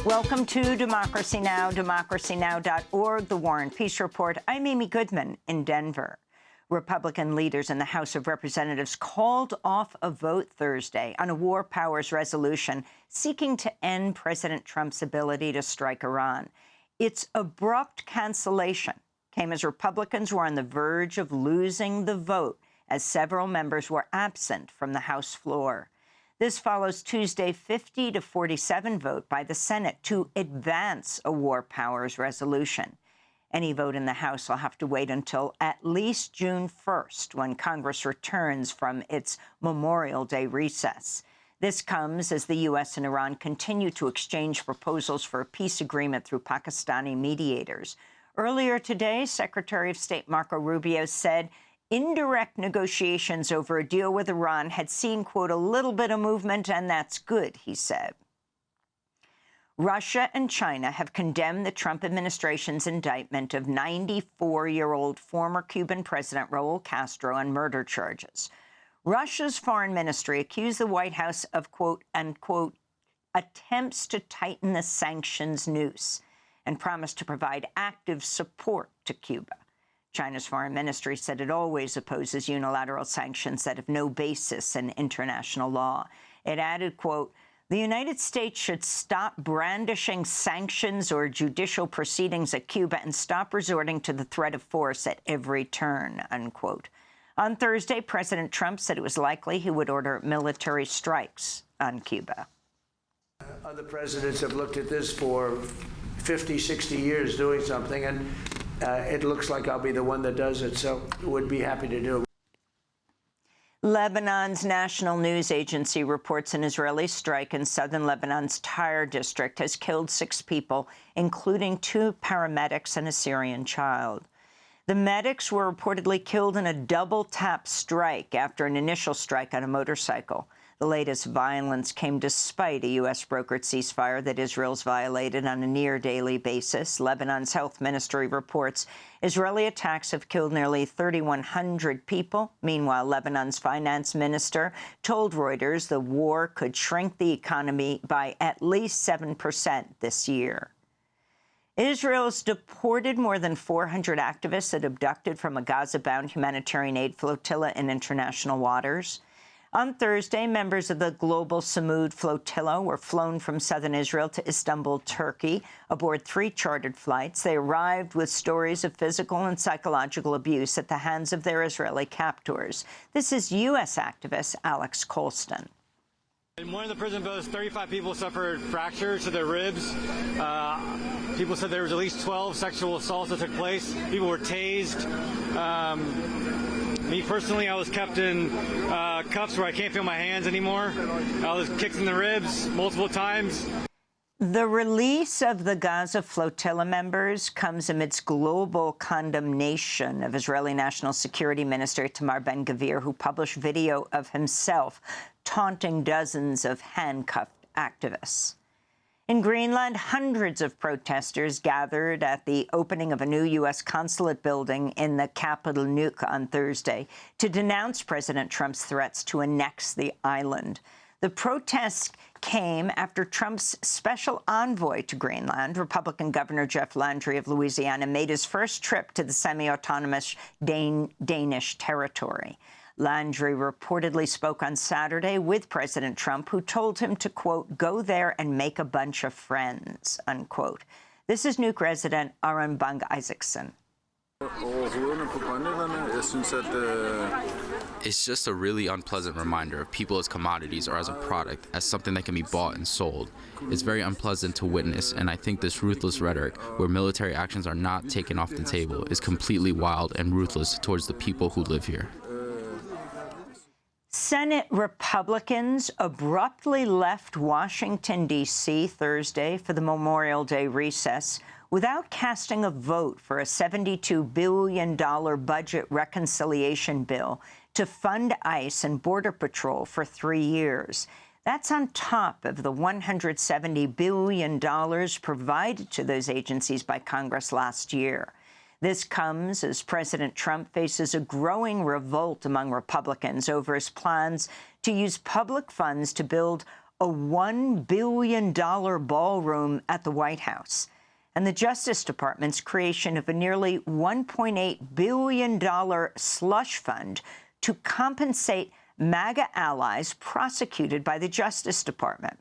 Welcome to Democracy Now!, democracynow.org, The War and Peace Report. I'm Amy Goodman in Denver. Republican leaders in the House of Representatives called off a vote Thursday on a war powers resolution seeking to end President Trump's ability to strike Iran. Its abrupt cancellation came as Republicans were on the verge of losing the vote as several members were absent from the House floor. This follows Tuesday's 50-47 vote by the Senate to advance a war powers resolution. Any vote in the House will have to wait until at least June 1st, when Congress returns from its Memorial Day recess. This comes as the U.S. and Iran continue to exchange proposals for a peace agreement through Pakistani mediators. Earlier today, Secretary of State Marco Rubio said indirect negotiations over a deal with Iran had seen, quote, a little bit of movement, and that's good, he said. Russia and China have condemned the Trump administration's indictment of 94-year-old former Cuban President Raul Castro on murder charges. Russia's foreign ministry accused the White House of, quote, unquote, attempts to tighten the sanctions noose and promised to provide active support to Cuba. China's foreign ministry said it always opposes unilateral sanctions that have no basis in international law. It added, quote, the United States should stop brandishing sanctions or judicial proceedings at Cuba and stop resorting to the threat of force at every turn, unquote. On Thursday, President Trump said it was likely he would order military strikes on Cuba. Other presidents have looked at this for 50, 60 years doing something, and it looks like I'll be the one that does it, so would be happy to do it. Lebanon's national news agency reports an Israeli strike in southern Lebanon's Tyre district has killed 6 people, including 2 paramedics and a Syrian child. The medics were reportedly killed in a double-tap strike after an initial strike on a motorcycle. The latest violence came despite a U.S. brokered ceasefire that Israel's violated on a near-daily basis. Lebanon's health ministry reports Israeli attacks have killed nearly 3,100 people. Meanwhile, Lebanon's finance minister told Reuters the war could shrink the economy by at least 7% this year. Israel's deported more than 400 activists it abducted from a Gaza-bound humanitarian aid flotilla in international waters. On Thursday, members of the global Samud flotilla were flown from southern Israel to Istanbul, Turkey, aboard 3 chartered flights. They arrived with stories of physical and psychological abuse at the hands of their Israeli captors. This is U.S. activist Alex Colston. In one of the prison boats, 35 people suffered fractures to their ribs. People said there was at least 12 sexual assaults that took place. People were tased. Me personally, I was kept in cuffs where I can't feel my hands anymore. I was kicked in the ribs multiple times. The release of the Gaza flotilla members comes amidst global condemnation of Israeli National Security Minister Itamar Ben-Gvir, who published video of himself taunting dozens of handcuffed activists. In Greenland, hundreds of protesters gathered at the opening of a new U.S. consulate building in the capital, Nuuk, on Thursday to denounce President Trump's threats to annex the island. The protests came after Trump's special envoy to Greenland, Republican Governor Jeff Landry of Louisiana, made his first trip to the semi-autonomous Danish territory. Landry reportedly spoke on Saturday with President Trump, who told him to, quote, go there and make a bunch of friends, unquote. This is Nuuk resident Aron Bang Isaacson. It's just a really unpleasant reminder of people as commodities or as a product, as something that can be bought and sold. It's very unpleasant to witness, and I think this ruthless rhetoric, where military actions are not taken off the table, is completely wild and ruthless towards the people who live here. Senate Republicans abruptly left Washington, D.C. Thursday for the Memorial Day recess without casting a vote for a $72 billion budget reconciliation bill to fund ICE and Border Patrol for 3 years. That's on top of the $170 billion provided to those agencies by Congress last year. This comes as President Trump faces a growing revolt among Republicans over his plans to use public funds to build a $1 billion ballroom at the White House, and the Justice Department's creation of a nearly $1.8 billion slush fund to compensate MAGA allies prosecuted by the Justice Department.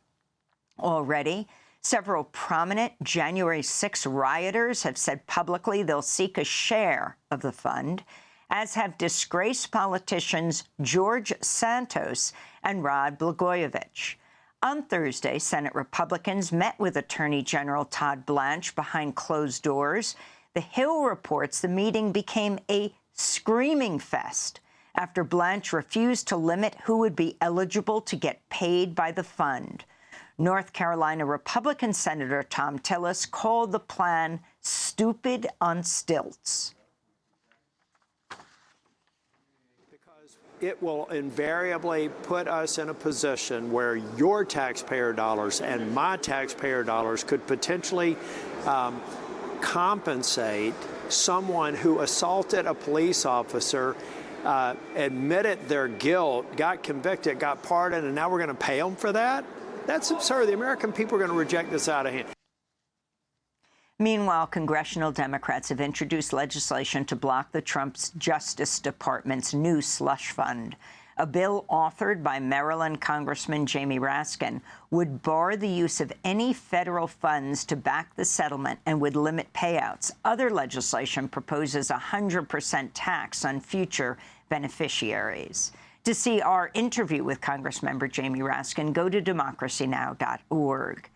Already, several prominent January 6 rioters have said publicly they'll seek a share of the fund, as have disgraced politicians George Santos and Rod Blagojevich. On Thursday, Senate Republicans met with Attorney General Todd Blanche behind closed doors. The Hill reports the meeting became a screaming fest after Blanche refused to limit who would be eligible to get paid by the fund. North Carolina Republican Senator Tom Tillis called the plan stupid on stilts. It will invariably put us in a position where your taxpayer dollars and my taxpayer dollars could potentially compensate someone who assaulted a police officer, admitted their guilt, got convicted, got pardoned, and now we're going to pay them for that? That's absurd. The American people are going to reject this out of hand. Meanwhile, congressional Democrats have introduced legislation to block the Trump's Justice Department's new slush fund. A bill authored by Maryland Congressman Jamie Raskin would bar the use of any federal funds to back the settlement and would limit payouts. Other legislation proposes a 100% tax on future beneficiaries. To see our interview with Congressmember Jamie Raskin, go to democracynow.org.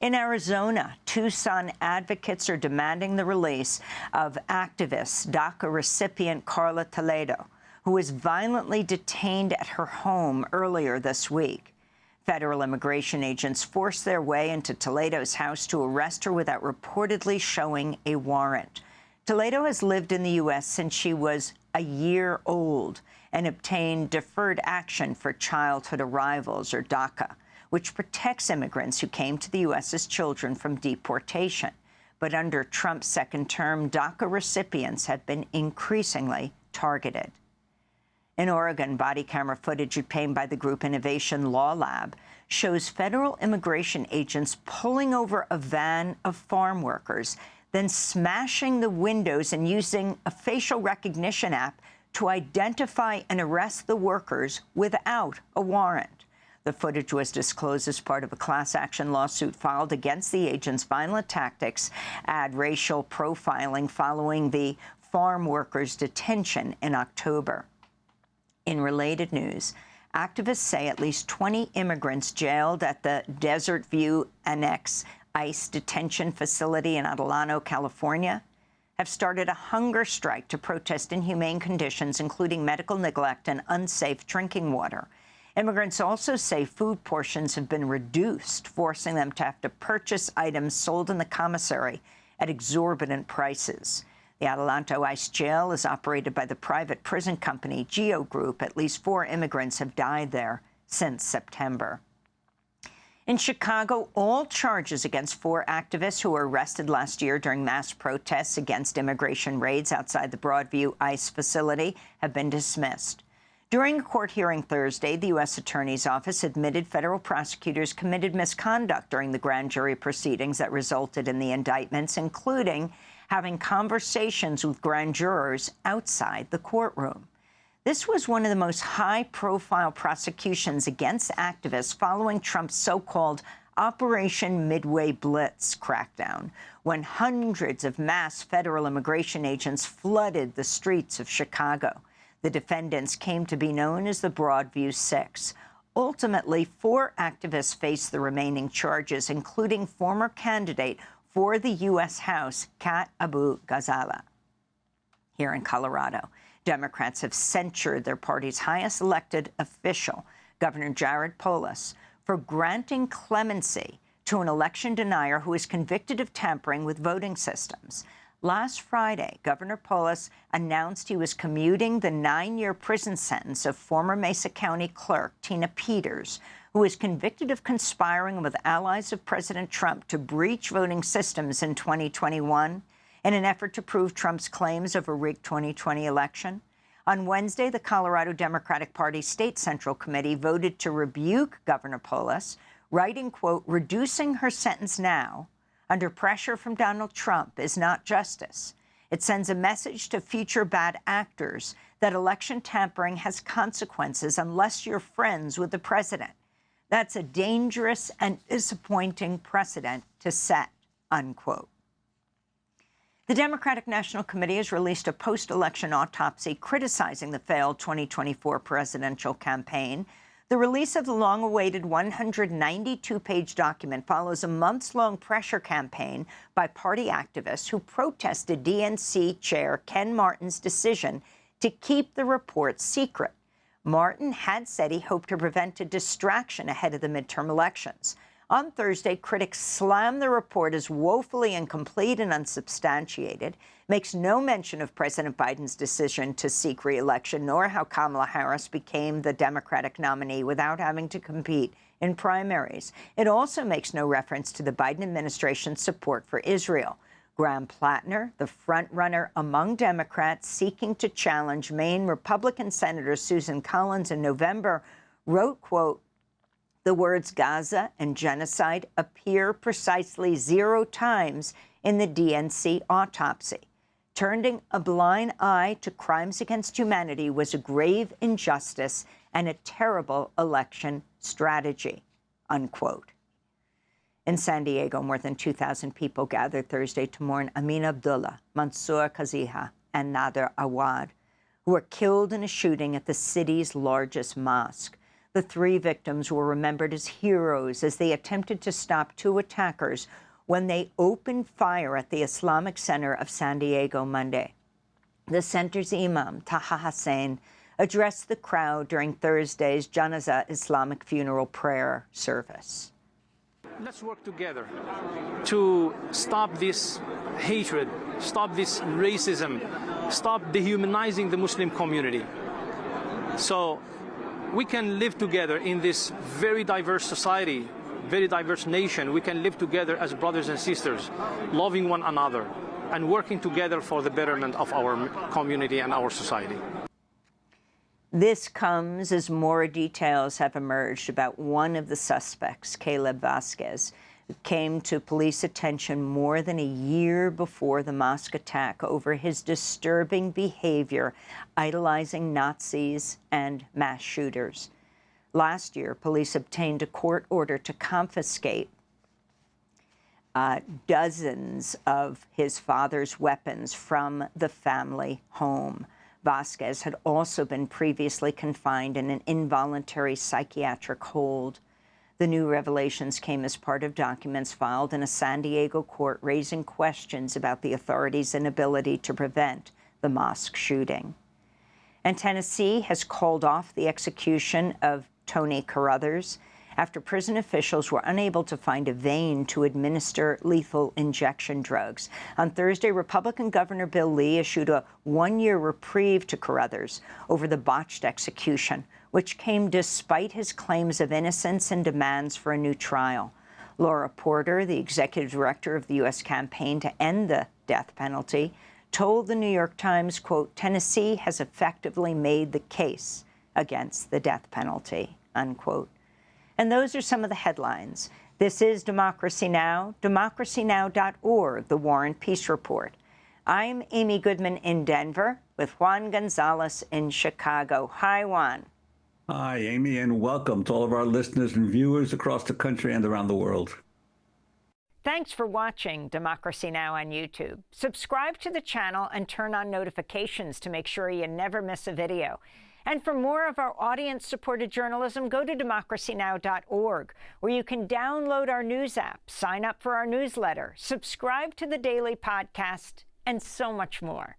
In Arizona, Tucson advocates are demanding the release of activist DACA recipient Carla Toledo, who was violently detained at her home earlier this week. Federal immigration agents forced their way into Toledo's house to arrest her without reportedly showing a warrant. Toledo has lived in the U.S. since she was a year old and obtained deferred action for childhood arrivals, or DACA, which protects immigrants who came to the U.S. as children from deportation. But under Trump's second term, DACA recipients have been increasingly targeted. In Oregon, body camera footage obtained by the group Innovation Law Lab shows federal immigration agents pulling over a van of farm workers, then smashing the windows and using a facial recognition app to identify and arrest the workers without a warrant. The footage was disclosed as part of a class action lawsuit filed against the agents' violent tactics and racial profiling following the farm workers' detention in October. In related news, activists say at least 20 immigrants jailed at the Desert View Annex ICE detention facility in Adelanto, California, have started a hunger strike to protest inhumane conditions, including medical neglect and unsafe drinking water. Immigrants also say food portions have been reduced, forcing them to have to purchase items sold in the commissary at exorbitant prices. The Adelanto ICE jail is operated by the private prison company Geo Group. At least 4 immigrants have died there since September. In Chicago, all charges against 4 activists who were arrested last year during mass protests against immigration raids outside the Broadview ICE facility have been dismissed. During a court hearing Thursday, the U.S. Attorney's Office admitted federal prosecutors committed misconduct during the grand jury proceedings that resulted in the indictments, including having conversations with grand jurors outside the courtroom. This was one of the most high-profile prosecutions against activists following Trump's so-called Operation Midway Blitz crackdown, when hundreds of mass federal immigration agents flooded the streets of Chicago. The defendants came to be known as the Broadview Six. Ultimately, 4 activists faced the remaining charges, including former candidate for the U.S. House, Kat Abu Ghazala. Here in Colorado, Democrats have censured their party's highest elected official, Governor Jared Polis, for granting clemency to an election denier who is convicted of tampering with voting systems. Last Friday, Governor Polis announced he was commuting the 9-year prison sentence of former Mesa County Clerk Tina Peters, who was convicted of conspiring with allies of President Trump to breach voting systems in 2021 in an effort to prove Trump's claims of a rigged 2020 election. On Wednesday, the Colorado Democratic Party State Central Committee voted to rebuke Governor Polis, writing, quote, "Reducing her sentence now, under pressure from Donald Trump, is not justice. It sends a message to future bad actors that election tampering has consequences unless you're friends with the president. That's a dangerous and disappointing precedent to set," unquote. The Democratic National Committee has released a post-election autopsy criticizing the failed 2024 presidential campaign. The release of the long-awaited 192-page document follows a months-long pressure campaign by party activists who protested DNC Chair Ken Martin's decision to keep the report secret. Martin had said he hoped to prevent a distraction ahead of the midterm elections. On Thursday, critics slammed the report as woefully incomplete and unsubstantiated, makes no mention of President Biden's decision to seek re-election, nor how Kamala Harris became the Democratic nominee without having to compete in primaries. It also makes no reference to the Biden administration's support for Israel. Graham Plattner, the frontrunner among Democrats seeking to challenge Maine Republican Senator Susan Collins in November, wrote, quote, "The words Gaza and genocide appear precisely 0 times in the DNC autopsy. Turning a blind eye to crimes against humanity was a grave injustice and a terrible election strategy," unquote. In San Diego, more than 2,000 people gathered Thursday to mourn Amin Abdullah, Mansour Kaziha, and Nader Awad, who were killed in a shooting at the city's largest mosque. The 3 victims were remembered as heroes as they attempted to stop 2 attackers when they opened fire at the Islamic Center of San Diego Monday. The center's imam, Taha Hussein, addressed the crowd during Thursday's Janazah Islamic funeral prayer service. Let's work together to stop this hatred, stop this racism, stop dehumanizing the Muslim community. So we can live together in this very diverse society, very diverse nation. We can live together as brothers and sisters, loving one another and working together for the betterment of our community and our society. This comes as more details have emerged about one of the suspects, Caleb Vasquez, who came to police attention more than a year before the mosque attack over his disturbing behavior, idolizing Nazis and mass shooters. Last year, police obtained a court order to confiscate dozens of his father's weapons from the family home. Vasquez had also been previously confined in an involuntary psychiatric hold. The new revelations came as part of documents filed in a San Diego court raising questions about the authorities' inability to prevent the mosque shooting. And Tennessee has called off the execution of Tony Carruthers after prison officials were unable to find a vein to administer lethal injection drugs. On Thursday, Republican Governor Bill Lee issued a 1-year reprieve to Carruthers over the botched execution, which came despite his claims of innocence and demands for a new trial. Laura Porter, the executive director of the U.S. campaign to end the death penalty, told the New York Times, quote, "Tennessee has effectively made the case against the death penalty," unquote. And those are some of the headlines. This is Democracy Now!, democracynow.org, the War and Peace Report. I'm Amy Goodman in Denver with Juan Gonzalez in Chicago. Hi, Juan. Hi, Amy, and welcome to all of our listeners and viewers across the country and around the world. Thanks for watching Democracy Now! On YouTube. Subscribe to the channel and turn on notifications to make sure you never miss a video. And for more of our audience-supported journalism, go to democracynow.org, where you can download our news app, sign up for our newsletter, subscribe to the daily podcast, and so much more.